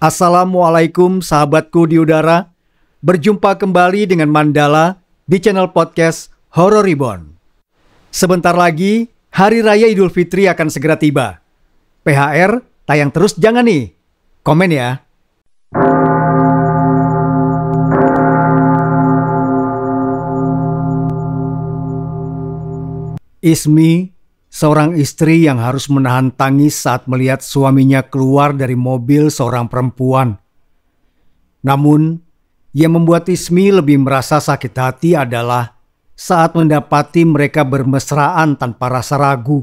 Assalamualaikum sahabatku di udara. Berjumpa kembali dengan Mandala di channel podcast Horror Reborn. Sebentar lagi Hari Raya Idul Fitri akan segera tiba. PHR tayang terus jangan nih. Komen ya. Ismi, seorang istri yang harus menahan tangis saat melihat suaminya keluar dari mobil seorang perempuan. Namun, yang membuat Ismi lebih merasa sakit hati adalah saat mendapati mereka bermesraan tanpa rasa ragu.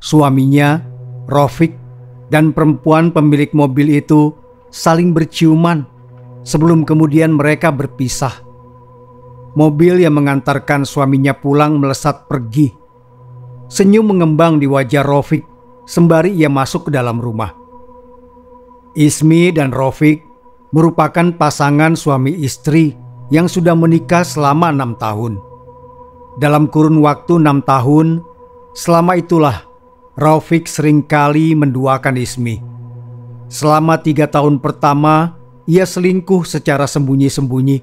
Suaminya, Rofik, dan perempuan pemilik mobil itu saling berciuman sebelum kemudian mereka berpisah. Mobil yang mengantarkan suaminya pulang melesat pergi. Senyum mengembang di wajah Rofik sembari ia masuk ke dalam rumah. Ismi dan Rofik merupakan pasangan suami istri yang sudah menikah selama 6 tahun. Dalam kurun waktu 6 tahun, selama itulah Rofik seringkali menduakan Ismi. Selama 3 tahun pertama, ia selingkuh secara sembunyi-sembunyi.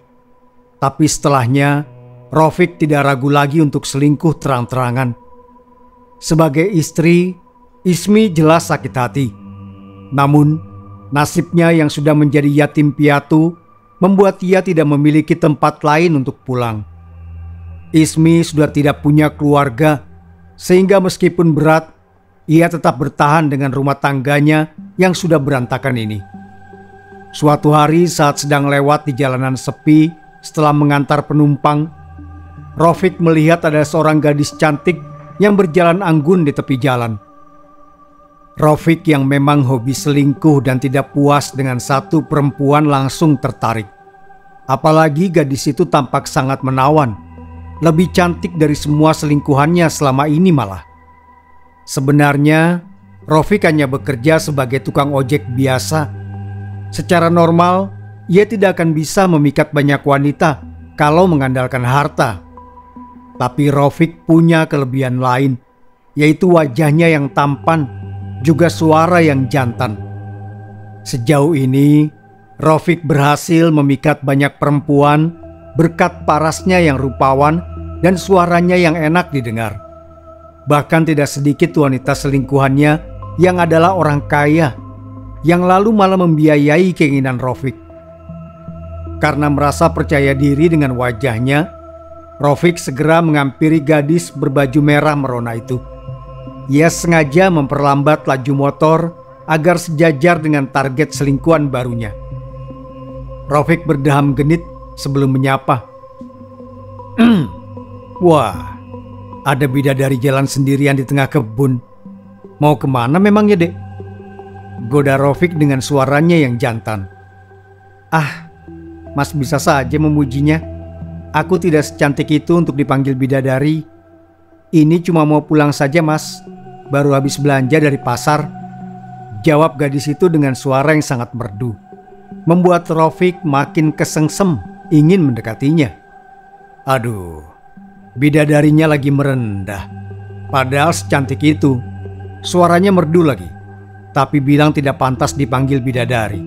Tapi setelahnya, Rofik tidak ragu lagi untuk selingkuh terang-terangan. Sebagai istri, Ismi jelas sakit hati. Namun, nasibnya yang sudah menjadi yatim piatu membuat ia tidak memiliki tempat lain untuk pulang. Ismi sudah tidak punya keluarga, sehingga meskipun berat, ia tetap bertahan dengan rumah tangganya yang sudah berantakan ini. Suatu hari saat sedang lewat di jalanan sepi setelah mengantar penumpang, Rofik melihat ada seorang gadis cantik yang berjalan anggun di tepi jalan. Rofik yang memang hobi selingkuh dan tidak puas dengan satu perempuan langsung tertarik. Apalagi gadis itu tampak sangat menawan, lebih cantik dari semua selingkuhannya selama ini malah. Sebenarnya, Rofik hanya bekerja sebagai tukang ojek biasa. Secara normal, ia tidak akan bisa memikat banyak wanita kalau mengandalkan harta. Tapi Rofik punya kelebihan lain, yaitu wajahnya yang tampan, juga suara yang jantan. Sejauh ini, Rofik berhasil memikat banyak perempuan berkat parasnya yang rupawan dan suaranya yang enak didengar. Bahkan tidak sedikit wanita selingkuhannya yang adalah orang kaya, yang lalu malah membiayai keinginan Rofik. Karena merasa percaya diri dengan wajahnya, Rofik segera menghampiri gadis berbaju merah merona itu. Ia sengaja memperlambat laju motor agar sejajar dengan target selingkuhan barunya. Rofik berdeham genit sebelum menyapa. Wah, ada bidadari jalan sendirian di tengah kebun. Mau kemana memangnya, Dek? Goda Rofik dengan suaranya yang jantan. Ah, Mas bisa saja memujinya. Aku tidak secantik itu untuk dipanggil bidadari. Ini cuma mau pulang saja, Mas. Baru habis belanja dari pasar. Jawab gadis itu dengan suara yang sangat merdu, membuat Rofik makin kesengsem ingin mendekatinya. Aduh, bidadarinya lagi merendah. Padahal secantik itu. Suaranya merdu lagi, tapi bilang tidak pantas dipanggil bidadari.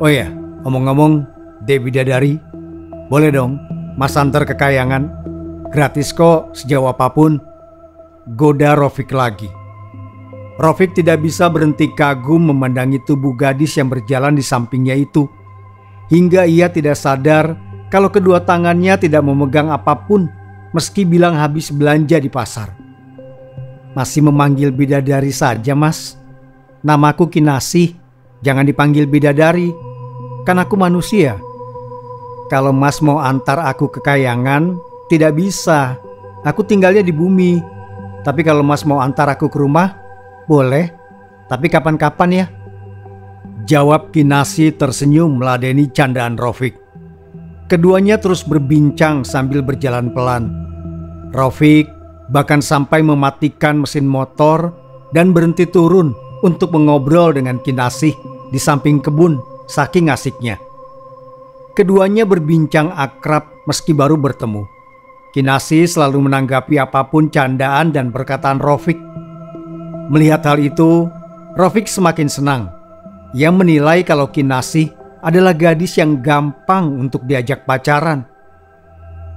Oh ya, omong-omong, Dek Bidadari, boleh dong Mas antar ke Kayangan. Gratis kok sejauh apapun. Goda Rofik lagi. Rofik tidak bisa berhenti kagum memandangi tubuh gadis yang berjalan di sampingnya itu. Hingga ia tidak sadar kalau kedua tangannya tidak memegang apapun meski bilang habis belanja di pasar. Masih memanggil bidadari saja, Mas. Namaku Kinasih. Jangan dipanggil bidadari. Kan aku manusia. Kalau Mas mau antar aku ke Kayangan, tidak bisa. Aku tinggalnya di bumi. Tapi kalau Mas mau antar aku ke rumah, boleh. Tapi kapan-kapan ya. Jawab Kinasih tersenyum meladeni candaan Rofik. Keduanya terus berbincang sambil berjalan pelan. Rofik bahkan sampai mematikan mesin motor dan berhenti turun untuk mengobrol dengan Kinasih di samping kebun saking asiknya. Keduanya berbincang akrab meski baru bertemu. Kinasih selalu menanggapi apapun candaan dan perkataan Rofik. Melihat hal itu, Rofik semakin senang. Ia menilai kalau Kinasih adalah gadis yang gampang untuk diajak pacaran.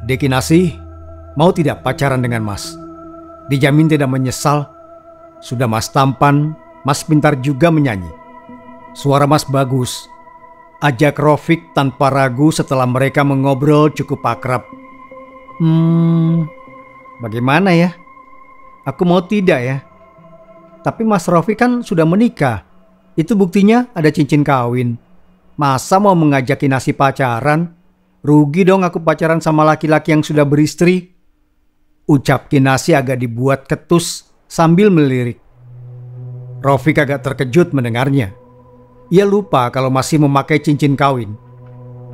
"Dek Kinasih, mau tidak pacaran dengan Mas? Dijamin tidak menyesal. Sudah Mas tampan, Mas pintar juga menyanyi. Suara Mas bagus." Ajak Rofik tanpa ragu setelah mereka mengobrol cukup akrab. Bagaimana ya? Aku mau tidak ya. Tapi Mas Rofik kan sudah menikah. Itu buktinya ada cincin kawin. Masa mau mengajak Kinasih pacaran? Rugi dong aku pacaran sama laki-laki yang sudah beristri. Ucap Kinasih agak dibuat ketus sambil melirik. Rofik agak terkejut mendengarnya. Ia lupa kalau masih memakai cincin kawin.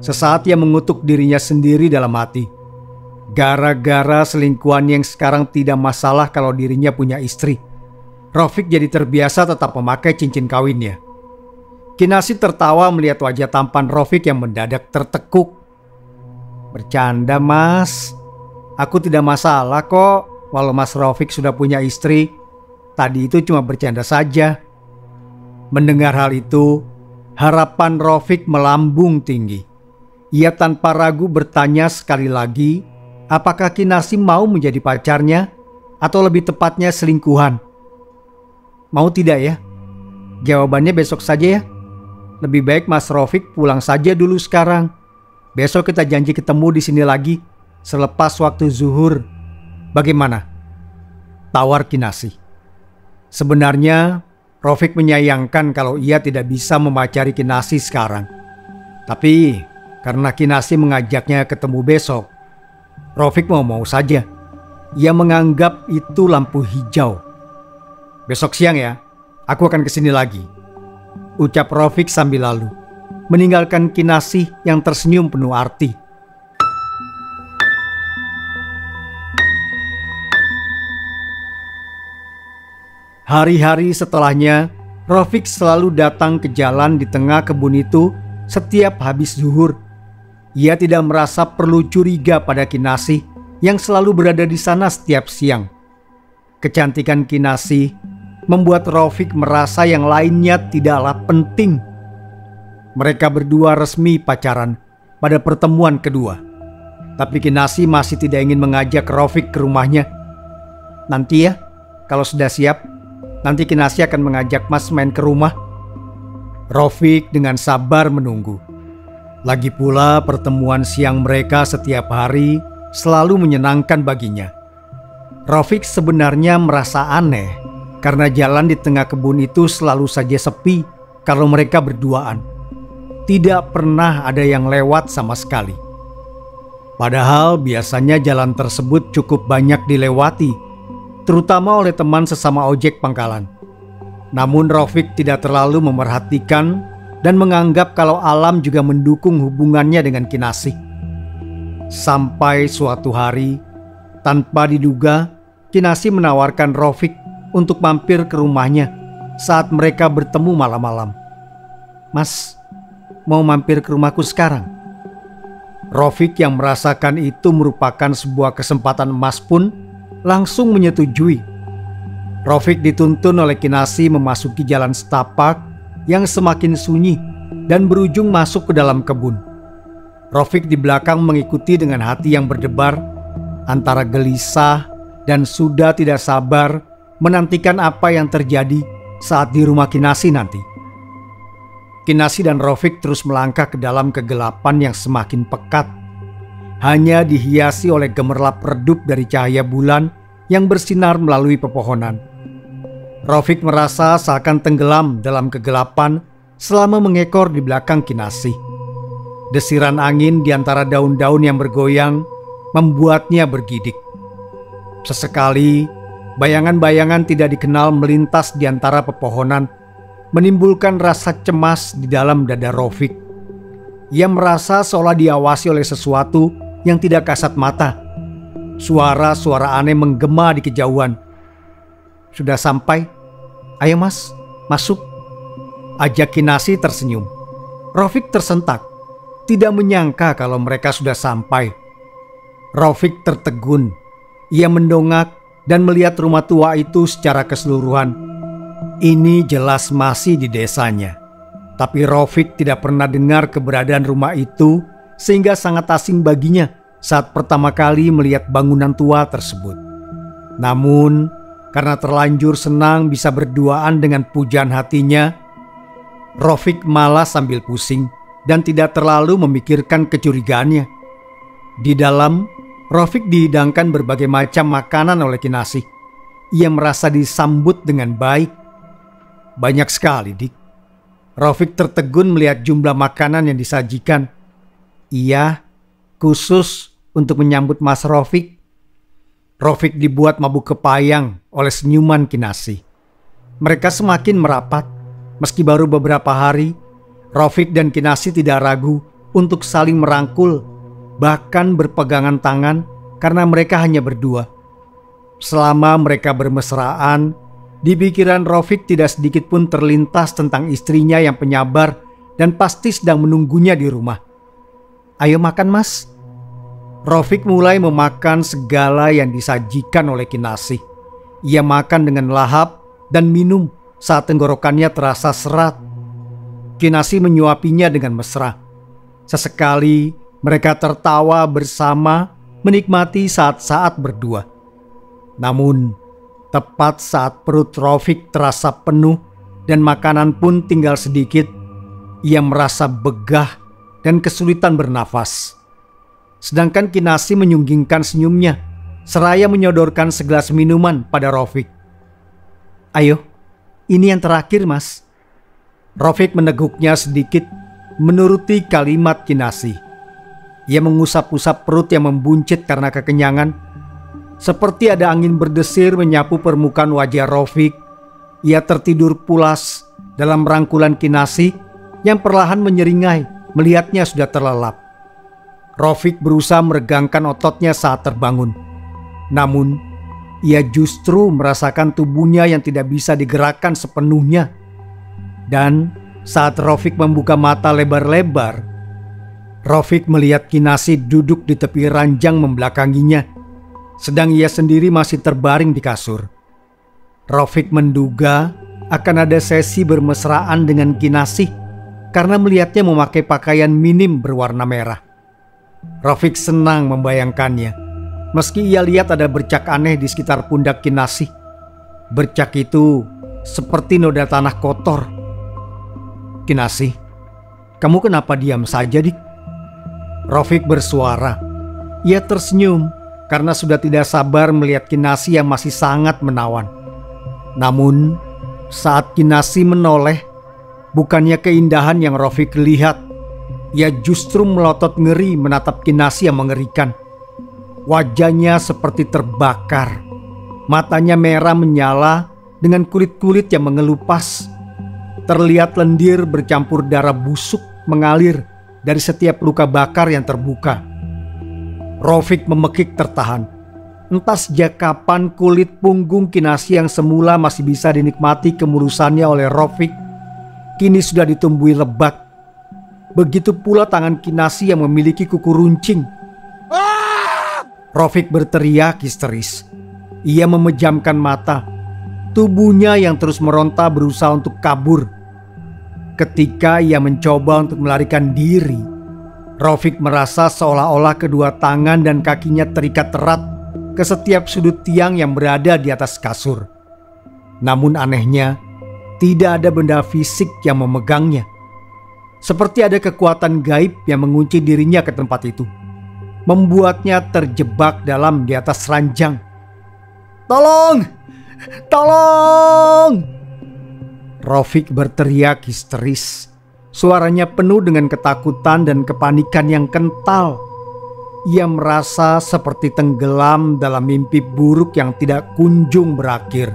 Sesaat ia mengutuk dirinya sendiri dalam hati. Gara-gara selingkuhan yang sekarang tidak masalah kalau dirinya punya istri, Rofik jadi terbiasa tetap memakai cincin kawinnya. Kinasih tertawa melihat wajah tampan Rofik yang mendadak tertekuk. "Bercanda Mas, aku tidak masalah kok walau Mas Rofik sudah punya istri. Tadi itu cuma bercanda saja." Mendengar hal itu, harapan Rofik melambung tinggi. Ia tanpa ragu bertanya sekali lagi, apakah Kinasih mau menjadi pacarnya atau lebih tepatnya selingkuhan. "Mau tidak ya? Jawabannya besok saja ya. Lebih baik Mas Rofik pulang saja dulu sekarang. Besok kita janji ketemu di sini lagi selepas waktu zuhur. Bagaimana?" tawar Kinasih. Sebenarnya Rofik menyayangkan kalau ia tidak bisa memacari Kinasih sekarang. Tapi karena Kinasih mengajaknya ketemu besok, Rofik mau saja. Ia menganggap itu lampu hijau. "Besok siang ya, aku akan kesini lagi," ucap Rofik sambil lalu, meninggalkan Kinasih yang tersenyum penuh arti. Hari-hari setelahnya, Rofik selalu datang ke jalan di tengah kebun itu setiap habis zuhur. Ia tidak merasa perlu curiga pada Kinasih yang selalu berada di sana setiap siang. Kecantikan Kinasih membuat Rofik merasa yang lainnya tidaklah penting. Mereka berdua resmi pacaran pada pertemuan kedua. Tapi Kinasih masih tidak ingin mengajak Rofik ke rumahnya. "Nanti ya, kalau sudah siap, nanti Kinasih akan mengajak Mas main ke rumah." Rofik dengan sabar menunggu. Lagi pula pertemuan siang mereka setiap hari selalu menyenangkan baginya. Rofik sebenarnya merasa aneh karena jalan di tengah kebun itu selalu saja sepi kalau mereka berduaan. Tidak pernah ada yang lewat sama sekali. Padahal biasanya jalan tersebut cukup banyak dilewati, terutama oleh teman sesama ojek pangkalan. Namun Rofik tidak terlalu memerhatikan dan menganggap kalau alam juga mendukung hubungannya dengan Kinasih. Sampai suatu hari, tanpa diduga, Kinasih menawarkan Rofik untuk mampir ke rumahnya saat mereka bertemu malam-malam. "Mas, mau mampir ke rumahku sekarang?" Rofik yang merasakan itu merupakan sebuah kesempatan emas pun langsung menyetujui. Rofik dituntun oleh Kinasih memasuki jalan setapak yang semakin sunyi dan berujung masuk ke dalam kebun. Rofik di belakang mengikuti dengan hati yang berdebar antara gelisah dan sudah tidak sabar menantikan apa yang terjadi saat di rumah Kinasih nanti. Kinasih dan Rofik terus melangkah ke dalam kegelapan yang semakin pekat, hanya dihiasi oleh gemerlap redup dari cahaya bulan yang bersinar melalui pepohonan. Rofik merasa seakan tenggelam dalam kegelapan selama mengekor di belakang Kinasih. Desiran angin di antara daun-daun yang bergoyang membuatnya bergidik. Sesekali, bayangan-bayangan tidak dikenal melintas di antara pepohonan, menimbulkan rasa cemas di dalam dada Rofik. Ia merasa seolah diawasi oleh sesuatu yang tidak kasat mata. Suara-suara aneh menggema di kejauhan. "Sudah sampai? Ayo Mas, masuk," ajak Kinasih tersenyum. Rofik tersentak, tidak menyangka kalau mereka sudah sampai. Rofik tertegun. Ia mendongak dan melihat rumah tua itu secara keseluruhan. Ini jelas masih di desanya. Tapi Rofik tidak pernah dengar keberadaan rumah itu, sehingga sangat asing baginya saat pertama kali melihat bangunan tua tersebut. Namun, karena terlanjur senang bisa berduaan dengan pujaan hatinya, Rofik malah sambil pusing dan tidak terlalu memikirkan kecurigaannya. Di dalam, Rofik dihidangkan berbagai macam makanan oleh Kinasih. Ia merasa disambut dengan baik. Banyak sekali, Dik. Rofik tertegun melihat jumlah makanan yang disajikan. Iya, khusus untuk menyambut Mas Rofik. Rofik dibuat mabuk kepayang oleh senyuman Kinasih. Mereka semakin merapat. Meski baru beberapa hari, Rofik dan Kinasih tidak ragu untuk saling merangkul, bahkan berpegangan tangan karena mereka hanya berdua. Selama mereka bermesraan, di pikiran Rofik tidak sedikit pun terlintas tentang istrinya yang penyabar dan pasti sedang menunggunya di rumah. "Ayo makan, Mas." Rofik mulai memakan segala yang disajikan oleh Kinasih. Ia makan dengan lahap dan minum saat tenggorokannya terasa serat. Kinasih menyuapinya dengan mesra. Sesekali mereka tertawa bersama, menikmati saat-saat berdua. Namun, tepat saat perut Rofik terasa penuh dan makanan pun tinggal sedikit, ia merasa begah dan kesulitan bernafas. Sedangkan Kinasih menyunggingkan senyumnya seraya menyodorkan segelas minuman pada Rofik. "Ayo, ini yang terakhir, Mas." Rofik meneguknya sedikit menuruti kalimat Kinasih. Ia mengusap-usap perut yang membuncit karena kekenyangan. Seperti ada angin berdesir menyapu permukaan wajah Rofik. Ia tertidur pulas dalam rangkulan Kinasih yang perlahan menyeringai melihatnya sudah terlelap. Rofik berusaha meregangkan ototnya saat terbangun. Namun, ia justru merasakan tubuhnya yang tidak bisa digerakkan sepenuhnya. Dan saat Rofik membuka mata lebar-lebar, Rofik melihat Kinasih duduk di tepi ranjang membelakanginya, sedang ia sendiri masih terbaring di kasur. Rofik menduga akan ada sesi bermesraan dengan Kinasih karena melihatnya memakai pakaian minim berwarna merah. Rofik senang membayangkannya, meski ia lihat ada bercak aneh di sekitar pundak Kinasih. Bercak itu seperti noda tanah kotor. "Kinasih, kamu kenapa diam saja, Dik?" Rofik bersuara. Ia tersenyum karena sudah tidak sabar melihat Kinasih yang masih sangat menawan. Namun, saat Kinasih menoleh, bukannya keindahan yang Rofik lihat, ia justru melotot ngeri menatap Kinasih yang mengerikan. Wajahnya seperti terbakar. Matanya merah menyala dengan kulit-kulit yang mengelupas. Terlihat lendir bercampur darah busuk mengalir dari setiap luka bakar yang terbuka. Rofik memekik tertahan. Entah sejak kapan kulit punggung Kinasih yang semula masih bisa dinikmati kemulusannya oleh Rofik, kini sudah ditumbuhi lebak. Begitu pula tangan Kinasih yang memiliki kuku runcing. Rofik berteriak histeris. Ia memejamkan mata. Tubuhnya yang terus meronta berusaha untuk kabur. Ketika ia mencoba untuk melarikan diri, Rofik merasa seolah-olah kedua tangan dan kakinya terikat erat ke setiap sudut tiang yang berada di atas kasur. Namun anehnya, tidak ada benda fisik yang memegangnya. Seperti ada kekuatan gaib yang mengunci dirinya ke tempat itu, membuatnya terjebak dalam di atas ranjang. "Tolong! Tolong!" Rofik berteriak histeris. Suaranya penuh dengan ketakutan dan kepanikan yang kental. Ia merasa seperti tenggelam dalam mimpi buruk yang tidak kunjung berakhir.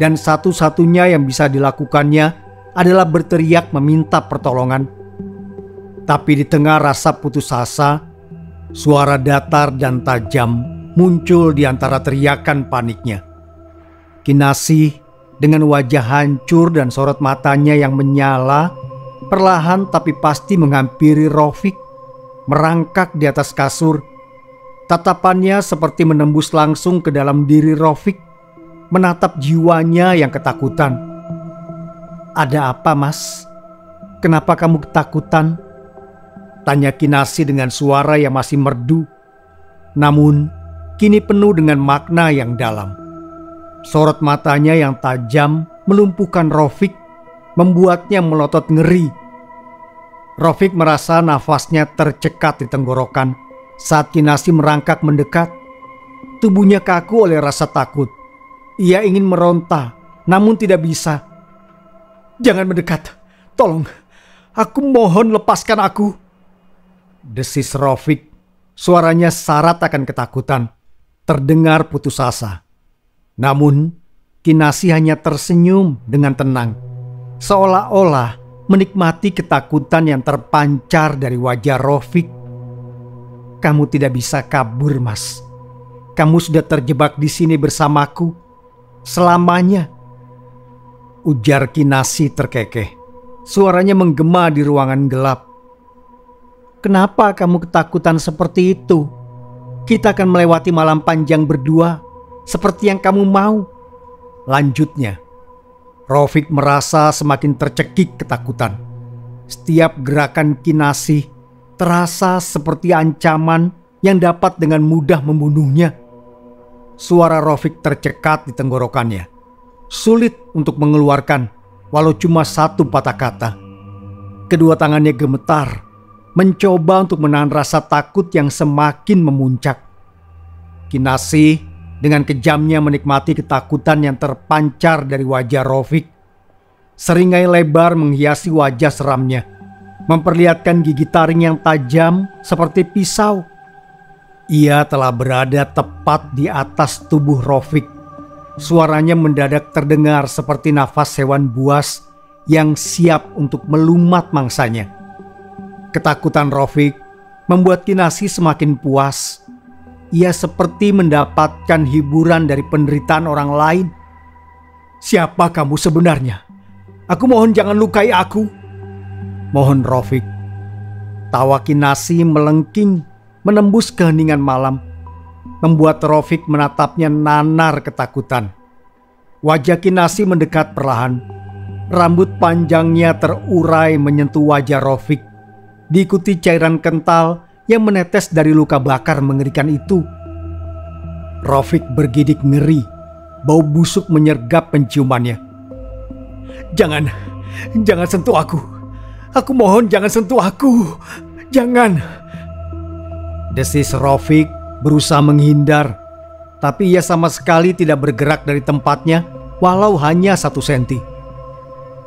Dan satu-satunya yang bisa dilakukannya adalah berteriak meminta pertolongan. Tapi di tengah rasa putus asa, suara datar dan tajam muncul di antara teriakan paniknya. Kinasih dengan wajah hancur dan sorot matanya yang menyala, perlahan tapi pasti menghampiri Rofik, merangkak di atas kasur. Tatapannya seperti menembus langsung ke dalam diri Rofik, menatap jiwanya yang ketakutan. "Ada apa, Mas?" Kenapa kamu ketakutan? Tanya Kinasih dengan suara yang masih merdu, namun kini penuh dengan makna yang dalam. Sorot matanya yang tajam melumpuhkan Rafiq, membuatnya melotot ngeri. Rafiq merasa nafasnya tercekat di tenggorokan saat Kinasih merangkak mendekat. Tubuhnya kaku oleh rasa takut. Ia ingin meronta, namun tidak bisa. "Jangan mendekat, tolong. Aku mohon lepaskan aku," desis Rafiq. Suaranya syarat akan ketakutan, terdengar putus asa. Namun Kinasih hanya tersenyum dengan tenang, seolah-olah menikmati ketakutan yang terpancar dari wajah Rafiq. "Kamu tidak bisa kabur, Mas. Kamu sudah terjebak di sini bersamaku selamanya," ujar Kinasih terkekeh. Suaranya menggema di ruangan gelap. "Kenapa kamu ketakutan seperti itu? Kita akan melewati malam panjang berdua seperti yang kamu mau," lanjutnya. Rafiq merasa semakin tercekik ketakutan. Setiap gerakan Kinasih terasa seperti ancaman yang dapat dengan mudah membunuhnya. Suara Rafiq tercekat di tenggorokannya. Sulit untuk mengeluarkan walau cuma satu patah kata. Kedua tangannya gemetar, mencoba untuk menahan rasa takut yang semakin memuncak. Kinasih dengan kejamnya menikmati ketakutan yang terpancar dari wajah Rafiq. Seringai lebar menghiasi wajah seramnya, memperlihatkan gigi taring yang tajam seperti pisau. Ia telah berada tepat di atas tubuh Rafiq. Suaranya mendadak terdengar seperti nafas hewan buas yang siap untuk melumat mangsanya. Ketakutan Rafiq membuat Kinasih semakin puas. Ia seperti mendapatkan hiburan dari penderitaan orang lain. "Siapa kamu sebenarnya? Aku mohon jangan lukai aku," mohon Rafiq. Tawa Kinasih melengking menembus keheningan malam, membuat Rafiq menatapnya nanar ketakutan. Wajah Kinasih mendekat perlahan. Rambut panjangnya terurai menyentuh wajah Rafiq, diikuti cairan kental yang menetes dari luka bakar mengerikan itu. Rafiq bergidik ngeri, bau busuk menyergap penciumannya. Jangan sentuh aku. Aku mohon jangan sentuh aku. Jangan," desis Rafiq berusaha menghindar, tapi ia sama sekali tidak bergerak dari tempatnya walau hanya 1 senti.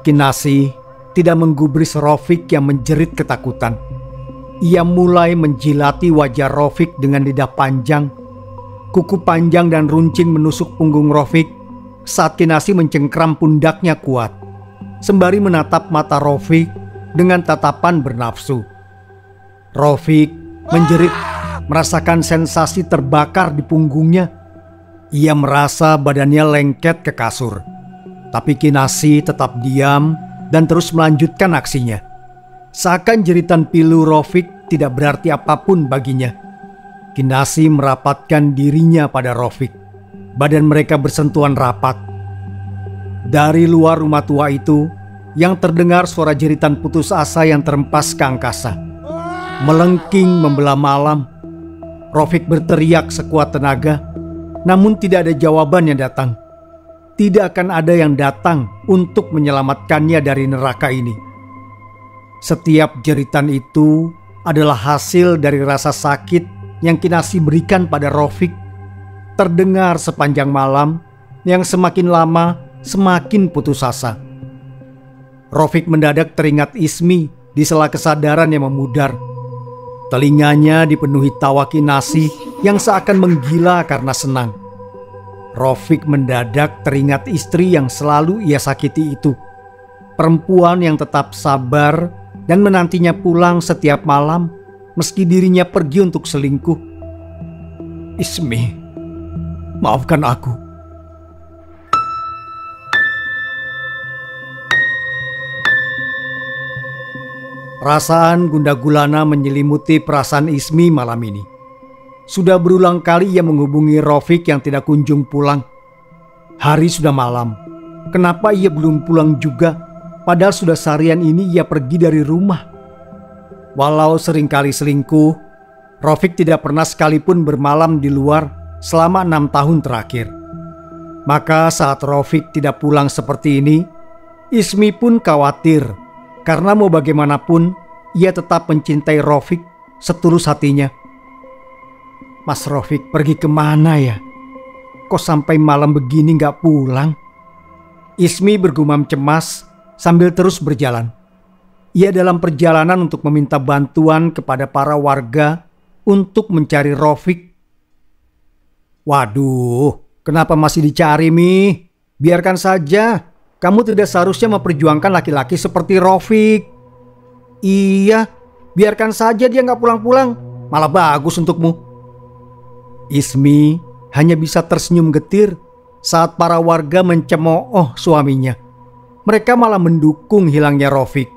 Kinasih tidak menggubris Rafiq yang menjerit ketakutan. Ia mulai menjilati wajah Rafiq dengan lidah panjang. Kuku panjang dan runcing menusuk punggung Rafiq saat Kinasih mencengkram pundaknya kuat, sembari menatap mata Rafiq dengan tatapan bernafsu. Rafiq menjerit, merasakan sensasi terbakar di punggungnya. Ia merasa badannya lengket ke kasur. Tapi Kinasih tetap diam dan terus melanjutkan aksinya. Seakan jeritan pilu Rafiq tidak berarti apapun baginya. Kinasih merapatkan dirinya pada Rafiq. Badan mereka bersentuhan rapat. Dari luar rumah tua itu, yang terdengar suara jeritan putus asa yang terempas ke angkasa. Melengking membelah malam. Rafiq berteriak sekuat tenaga, namun tidak ada jawaban yang datang. Tidak akan ada yang datang untuk menyelamatkannya dari neraka ini. Setiap jeritan itu adalah hasil dari rasa sakit yang Kinasih berikan pada Rafiq. Terdengar sepanjang malam, yang semakin lama semakin putus asa. Rafiq mendadak teringat Ismi di sela kesadaran yang memudar. Telinganya dipenuhi tawa Kinasih yang seakan menggila karena senang. Rafiq mendadak teringat istri yang selalu ia sakiti itu. Perempuan yang tetap sabar dan menantinya pulang setiap malam meski dirinya pergi untuk selingkuh. "Ismi, maafkan aku." Perasaan gundah gulana menyelimuti perasaan Ismi malam ini. Sudah berulang kali ia menghubungi Rafiq yang tidak kunjung pulang. Hari sudah malam. Kenapa ia belum pulang juga? Padahal sudah seharian ini ia pergi dari rumah. Walau seringkali selingkuh, Rofik tidak pernah sekalipun bermalam di luar selama 6 tahun terakhir. Maka saat Rofik tidak pulang seperti ini, Ismi pun khawatir karena mau bagaimanapun ia tetap mencintai Rofik setulus hatinya. Mas Rofik pergi kemana ya? Kok sampai malam begini gak pulang? Ismi bergumam cemas sambil terus berjalan. Ia dalam perjalanan untuk meminta bantuan kepada para warga untuk mencari Rofik. Waduh, kenapa masih dicari, Mi? Biarkan saja. Kamu tidak seharusnya memperjuangkan laki-laki seperti Rofik. Iya, biarkan saja dia gak pulang-pulang. Malah bagus untukmu. Ismi hanya bisa tersenyum getir saat para warga mencemooh suaminya. Mereka malah mendukung hilangnya Rofik.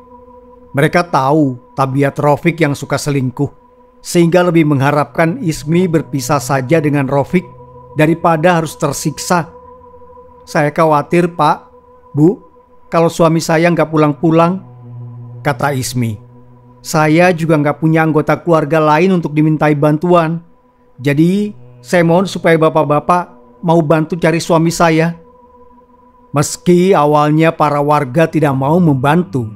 Mereka tahu tabiat Rofik yang suka selingkuh, sehingga lebih mengharapkan Ismi berpisah saja dengan Rofik daripada harus tersiksa. Saya khawatir, Pak, Bu, kalau suami saya nggak pulang-pulang, kata Ismi. Saya juga nggak punya anggota keluarga lain untuk dimintai bantuan. Jadi saya mohon supaya bapak-bapak mau bantu cari suami saya. Meski awalnya para warga tidak mau membantu,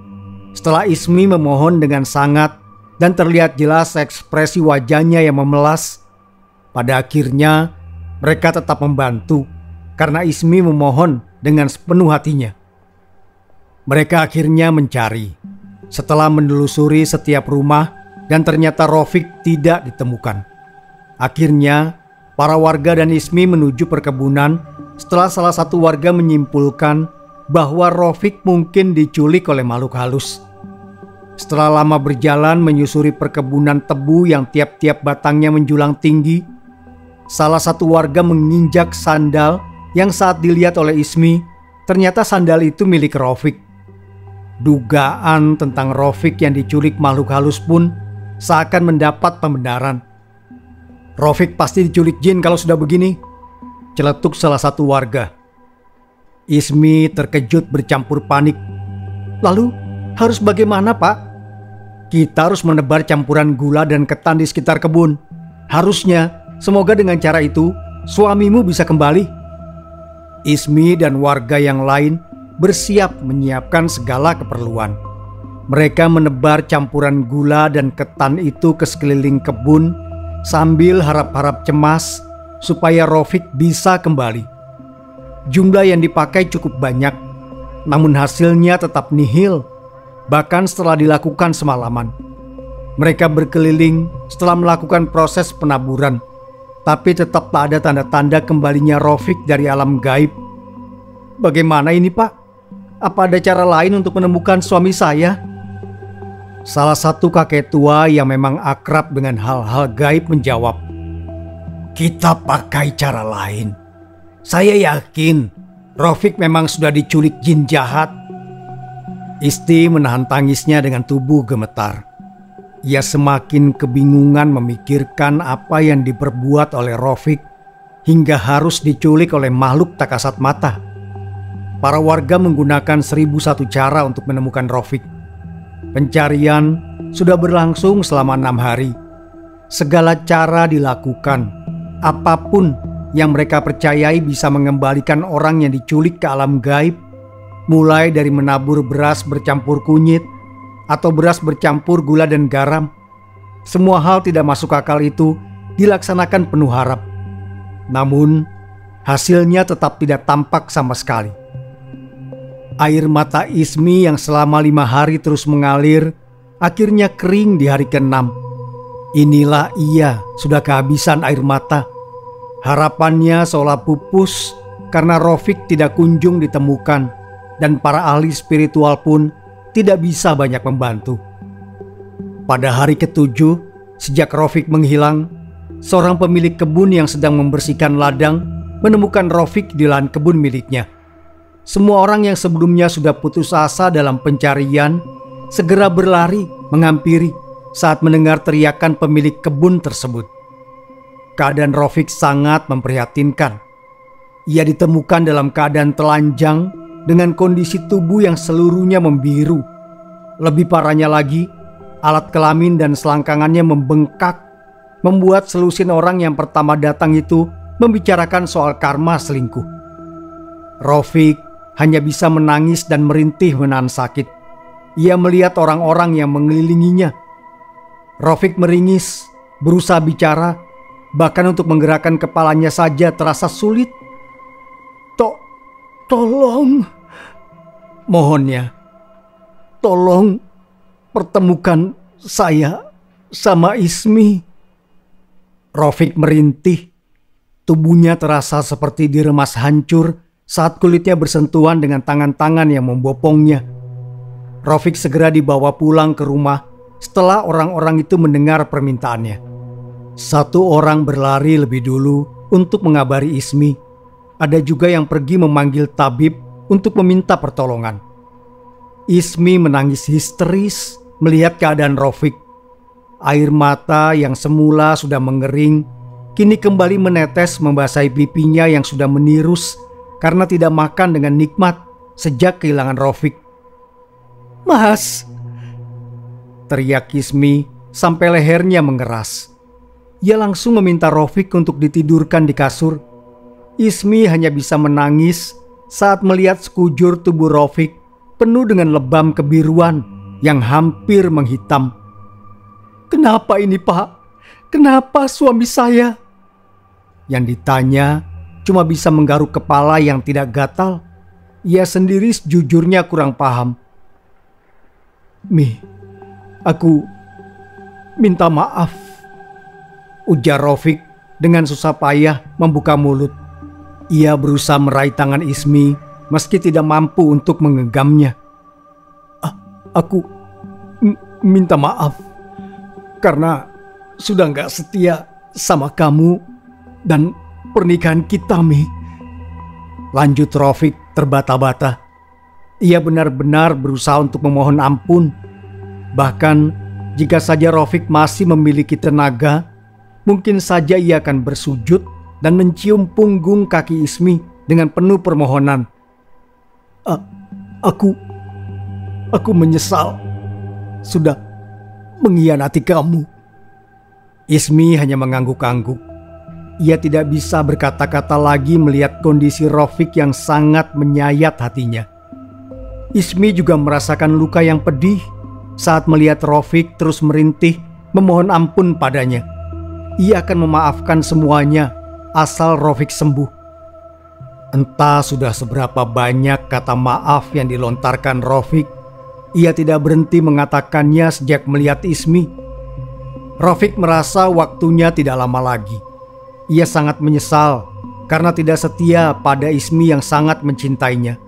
setelah Ismi memohon dengan sangat dan terlihat jelas ekspresi wajahnya yang memelas, pada akhirnya mereka tetap membantu karena Ismi memohon dengan sepenuh hatinya. Mereka akhirnya mencari. Setelah menelusuri setiap rumah dan ternyata Rofik tidak ditemukan. Akhirnya para warga dan Ismi menuju perkebunan setelah salah satu warga menyimpulkan bahwa Rofik mungkin diculik oleh makhluk halus. Setelah lama berjalan menyusuri perkebunan tebu yang tiap-tiap batangnya menjulang tinggi, salah satu warga menginjak sandal yang saat dilihat oleh Ismi, ternyata sandal itu milik Rofik. Dugaan tentang Rofik yang diculik makhluk halus pun seakan mendapat pembenaran. Rofik pasti diculik jin kalau sudah begini, celetuk salah satu warga. Ismi terkejut bercampur panik. Lalu harus bagaimana, Pak? Kita harus menebar campuran gula dan ketan di sekitar kebun. Harusnya, semoga dengan cara itu suamimu bisa kembali. Ismi dan warga yang lain bersiap menyiapkan segala keperluan. Mereka menebar campuran gula dan ketan itu ke sekeliling kebun sambil harap-harap cemas supaya Rofik bisa kembali. Jumlah yang dipakai cukup banyak, namun hasilnya tetap nihil, bahkan setelah dilakukan semalaman. Mereka berkeliling setelah melakukan proses penaburan, tapi tetap tak ada tanda-tanda kembalinya Rofik dari alam gaib. Bagaimana ini, Pak? Apa ada cara lain untuk menemukan suami saya? Salah satu kakek tua yang memang akrab dengan hal-hal gaib menjawab, kita pakai cara lain. Saya yakin Rofik memang sudah diculik jin jahat. Isti menahan tangisnya dengan tubuh gemetar. Ia semakin kebingungan memikirkan apa yang diperbuat oleh Rofik hingga harus diculik oleh makhluk tak kasat mata. Para warga menggunakan 1001 cara untuk menemukan Rofik. Pencarian sudah berlangsung selama 6 hari. Segala cara dilakukan. Apapun yang mereka percayai bisa mengembalikan orang yang diculik ke alam gaib, mulai dari menabur beras bercampur kunyit atau beras bercampur gula dan garam. Semua hal tidak masuk akal itu dilaksanakan penuh harap. Namun hasilnya tetap tidak tampak sama sekali. Air mata Ismi yang selama 5 hari terus mengalir akhirnya kering di hari ke-6. Inilah ia sudah kehabisan air mata. Harapannya seolah pupus karena Rofik tidak kunjung ditemukan dan para ahli spiritual pun tidak bisa banyak membantu. Pada hari ke-7 sejak Rofik menghilang, seorang pemilik kebun yang sedang membersihkan ladang menemukan Rofik di lahan kebun miliknya. Semua orang yang sebelumnya sudah putus asa dalam pencarian segera berlari menghampiri saat mendengar teriakan pemilik kebun tersebut. Keadaan Rofik sangat memprihatinkan. Ia ditemukan dalam keadaan telanjang dengan kondisi tubuh yang seluruhnya membiru. Lebih parahnya lagi, alat kelamin dan selangkangannya membengkak, membuat selusin orang yang pertama datang itu membicarakan soal karma selingkuh. Rafiq hanya bisa menangis dan merintih menahan sakit. Ia melihat orang-orang yang mengelilinginya. Rafiq meringis, berusaha bicara, bahkan untuk menggerakkan kepalanya saja terasa sulit. Tolong, mohonnya, tolong pertemukan saya sama Ismi. Rafiq merintih, tubuhnya terasa seperti diremas hancur saat kulitnya bersentuhan dengan tangan-tangan yang membopongnya. Rafiq segera dibawa pulang ke rumah setelah orang-orang itu mendengar permintaannya. Satu orang berlari lebih dulu untuk mengabari Ismi. Ada juga yang pergi memanggil tabib untuk meminta pertolongan. Ismi menangis histeris melihat keadaan Rafiq. Air mata yang semula sudah mengering kini kembali menetes membasahi pipinya yang sudah menirus karena tidak makan dengan nikmat sejak kehilangan Rafiq. "Mas!" teriak Ismi sampai lehernya mengeras. Ia langsung meminta Rafiq untuk ditidurkan di kasur. Ismi hanya bisa menangis saat melihat sekujur tubuh Rafiq penuh dengan lebam kebiruan yang hampir menghitam. "Kenapa ini, Pak? Kenapa suami saya?" Yang ditanya cuma bisa menggaruk kepala yang tidak gatal. Ia sendiri sejujurnya kurang paham. Aku minta maaf," ujar Rafiq dengan susah payah membuka mulut. Ia berusaha meraih tangan Ismi meski tidak mampu untuk menggenggamnya. Aku minta maaf karena sudah gak setia sama kamu dan pernikahan kita, Mi." Lanjut Rafiq terbata-bata. Ia benar-benar berusaha untuk memohon ampun. Bahkan jika saja Rafiq masih memiliki tenaga, mungkin saja ia akan bersujud dan mencium punggung kaki Ismi dengan penuh permohonan. Aku menyesal sudah mengkhianati kamu." Ismi hanya mengangguk-angguk. Ia tidak bisa berkata-kata lagi melihat kondisi Rafiq yang sangat menyayat hatinya. Ismi juga merasakan luka yang pedih saat melihat Rafiq terus merintih memohon ampun padanya. Ia akan memaafkan semuanya asal Rafiq sembuh. Entah sudah seberapa banyak kata maaf yang dilontarkan Rafiq, ia tidak berhenti mengatakannya sejak melihat Ismi. Rafiq merasa waktunya tidak lama lagi. Ia sangat menyesal karena tidak setia pada Ismi yang sangat mencintainya.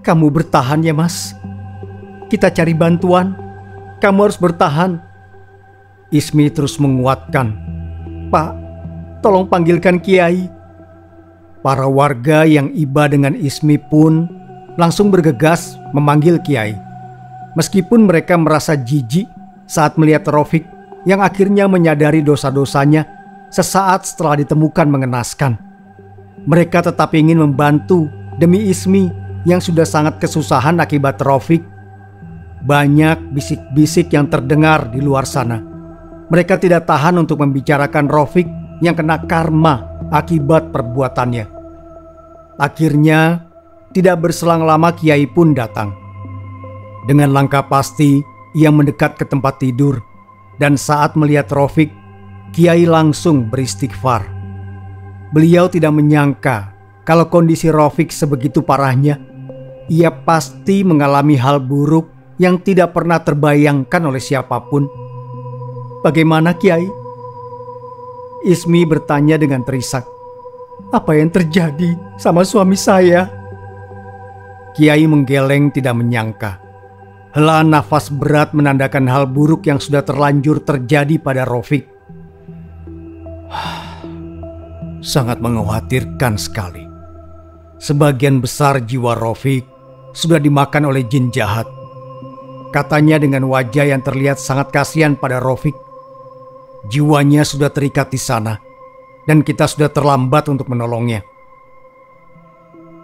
"Kamu bertahan ya, Mas. Kita cari bantuan. Kamu harus bertahan." Ismi terus menguatkan. "Pak, tolong panggilkan Kiai." Para warga yang iba dengan Ismi pun langsung bergegas memanggil Kiai. Meskipun mereka merasa jijik saat melihat Rafiq yang akhirnya menyadari dosa-dosanya sesaat setelah ditemukan mengenaskan. Mereka tetap ingin membantu demi Ismi yang sudah sangat kesusahan akibat Rafiq. Banyak bisik-bisik yang terdengar di luar sana. Mereka tidak tahan untuk membicarakan Rafiq yang kena karma akibat perbuatannya. Akhirnya, tidak berselang lama Kiai pun datang. Dengan langkah pasti, ia mendekat ke tempat tidur. Dan saat melihat Rafiq, Kiai langsung beristighfar. Beliau tidak menyangka kalau kondisi Rafiq sebegitu parahnya. Ia pasti mengalami hal buruk yang tidak pernah terbayangkan oleh siapapun. "Bagaimana, Kiai?" Ismi bertanya dengan terisak. "Apa yang terjadi sama suami saya?" Kiai menggeleng tidak menyangka. Helaan nafas berat menandakan hal buruk yang sudah terlanjur terjadi pada Rafiq. Sangat mengkhawatirkan sekali. Sebagian besar jiwa Rafiq sudah dimakan oleh jin jahat. Katanya dengan wajah yang terlihat sangat kasihan pada Rafiq. Jiwanya sudah terikat di sana dan kita sudah terlambat untuk menolongnya.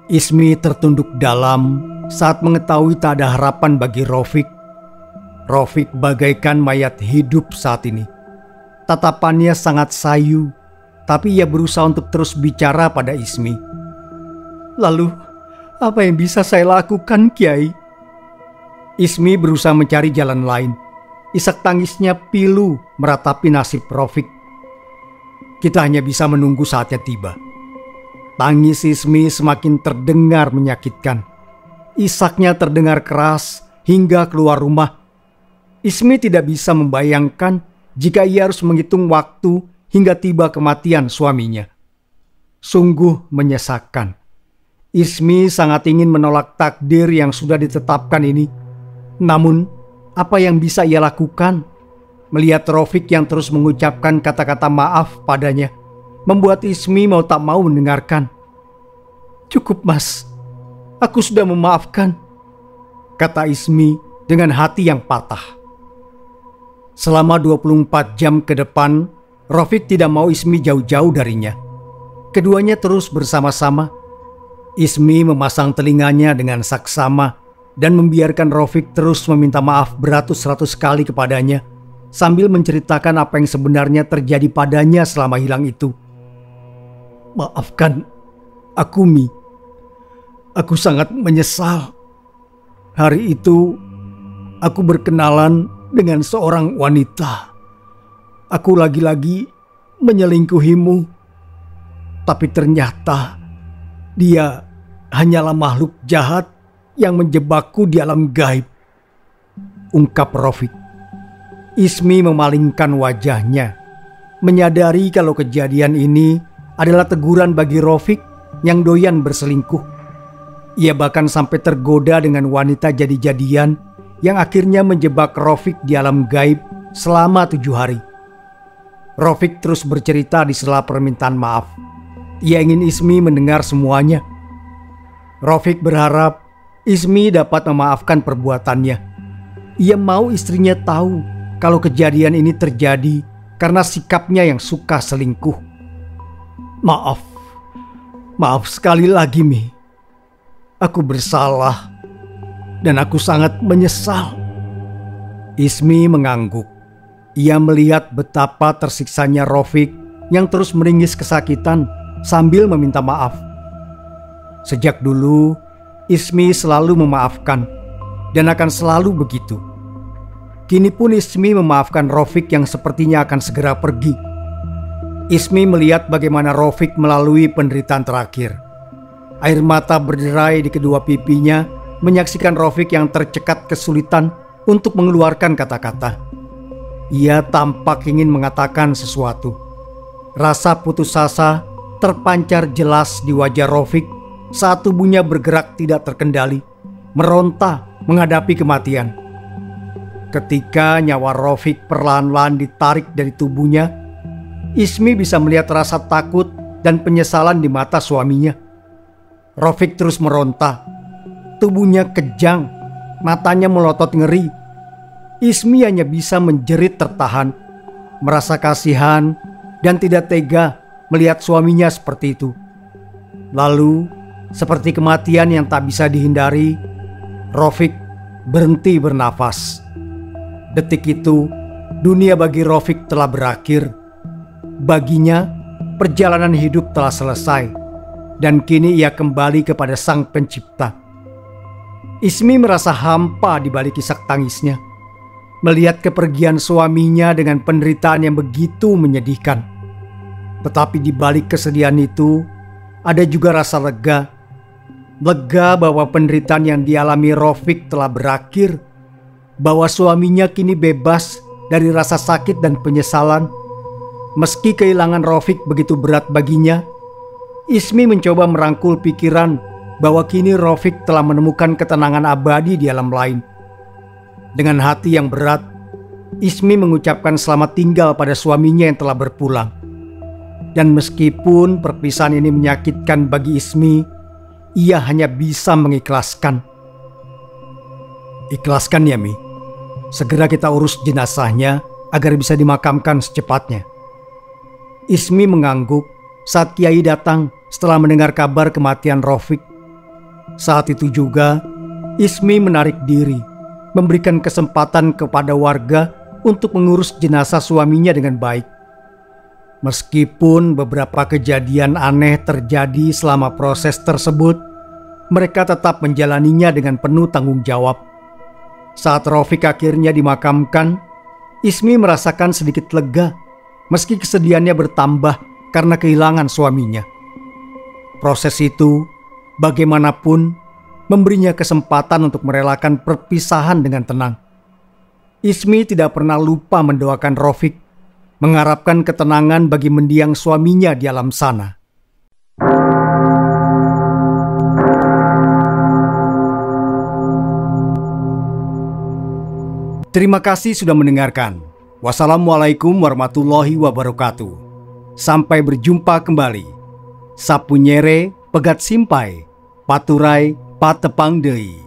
Ismi tertunduk dalam saat mengetahui tak ada harapan bagi Rofik. Rofik bagaikan mayat hidup saat ini. Tatapannya sangat sayu, tapi ia berusaha untuk terus bicara pada Ismi. "Lalu, apa yang bisa saya lakukan, Kiai?" Ismi berusaha mencari jalan lain. Isak tangisnya pilu meratapi nasib Rofik. "Kita hanya bisa menunggu saatnya tiba." Tangis Ismi semakin terdengar menyakitkan. Isaknya terdengar keras hingga keluar rumah. Ismi tidak bisa membayangkan jika ia harus menghitung waktu hingga tiba kematian suaminya. Sungguh menyesakkan. Ismi sangat ingin menolak takdir yang sudah ditetapkan ini. Namun, apa yang bisa ia lakukan? Melihat Rofik yang terus mengucapkan kata-kata maaf padanya membuat Ismi mau tak mau mendengarkan. "Cukup, Mas. Aku sudah memaafkan," kata Ismi dengan hati yang patah. Selama 24 jam ke depan, Rofik tidak mau Ismi jauh-jauh darinya. Keduanya terus bersama-sama. Ismi memasang telinganya dengan saksama dan membiarkan Rofik terus meminta maaf beratus-ratus kali kepadanya sambil menceritakan apa yang sebenarnya terjadi padanya selama hilang itu. "Maafkan aku, Mi. Aku sangat menyesal. Hari itu aku berkenalan dengan seorang wanita. Aku lagi-lagi menyelingkuhimu. Tapi ternyata dia hanyalah makhluk jahat yang menjebakku di alam gaib," ungkap Rofik. Ismi memalingkan wajahnya, menyadari kalau kejadian ini adalah teguran bagi Rofik yang doyan berselingkuh. Ia bahkan sampai tergoda dengan wanita jadi-jadian yang akhirnya menjebak Rofik di alam gaib selama 7 hari. Rofik terus bercerita di sela permintaan maaf. Ia ingin Ismi mendengar semuanya. Rofik berharap Ismi dapat memaafkan perbuatannya. Ia mau istrinya tahu kalau kejadian ini terjadi karena sikapnya yang suka selingkuh. Maaf sekali lagi, Mi. Aku bersalah dan aku sangat menyesal." Ismi mengangguk. Ia melihat betapa tersiksanya Rofik yang terus meringis kesakitan sambil meminta maaf. Sejak dulu, Ismi selalu memaafkan dan akan selalu begitu. Kini pun Ismi memaafkan Rofik yang sepertinya akan segera pergi. Ismi melihat bagaimana Rofik melalui penderitaan terakhir. Air mata berderai di kedua pipinya menyaksikan Rofik yang tercekat kesulitan untuk mengeluarkan kata-kata. Ia tampak ingin mengatakan sesuatu. Rasa putus asa terpancar jelas di wajah Rofik saat tubuhnya bergerak tidak terkendali, meronta menghadapi kematian. Ketika nyawa Rofik perlahan-lahan ditarik dari tubuhnya, Ismi bisa melihat rasa takut dan penyesalan di mata suaminya. Rofik terus meronta. Tubuhnya kejang, matanya melotot ngeri. Ismi hanya bisa menjerit tertahan, merasa kasihan dan tidak tega melihat suaminya seperti itu. Lalu, seperti kematian yang tak bisa dihindari, Rofik berhenti bernafas. Detik itu, dunia bagi Rofik telah berakhir. Baginya, perjalanan hidup telah selesai, dan kini ia kembali kepada Sang Pencipta. Ismi merasa hampa di balik isak tangisnya, melihat kepergian suaminya dengan penderitaan yang begitu menyedihkan. Tetapi di balik kesedihan itu, ada juga rasa lega. Lega bahwa penderitaan yang dialami Rofik telah berakhir, bahwa suaminya kini bebas dari rasa sakit dan penyesalan. Meski kehilangan Rofik begitu berat baginya, Ismi mencoba merangkul pikiran bahwa kini Rofik telah menemukan ketenangan abadi di alam lain. Dengan hati yang berat, Ismi mengucapkan selamat tinggal pada suaminya yang telah berpulang. Dan meskipun perpisahan ini menyakitkan bagi Ismi, ia hanya bisa mengikhlaskan. "Ikhlaskan ya, Mi. Segera kita urus jenazahnya agar bisa dimakamkan secepatnya." Ismi mengangguk saat Kiai datang setelah mendengar kabar kematian Rofik. Saat itu juga, Ismi menarik diri, memberikan kesempatan kepada warga untuk mengurus jenazah suaminya dengan baik. Meskipun beberapa kejadian aneh terjadi selama proses tersebut, mereka tetap menjalaninya dengan penuh tanggung jawab. Saat Rafiq akhirnya dimakamkan, Ismi merasakan sedikit lega, meski kesedihannya bertambah karena kehilangan suaminya. Proses itu, bagaimanapun, memberinya kesempatan untuk merelakan perpisahan dengan tenang. Ismi tidak pernah lupa mendoakan Rafiq, mengharapkan ketenangan bagi mendiang suaminya di alam sana. Terima kasih sudah mendengarkan. Wassalamualaikum warahmatullahi wabarakatuh. Sampai berjumpa kembali. Sapunyere pegat simpai, paturai patepang deui.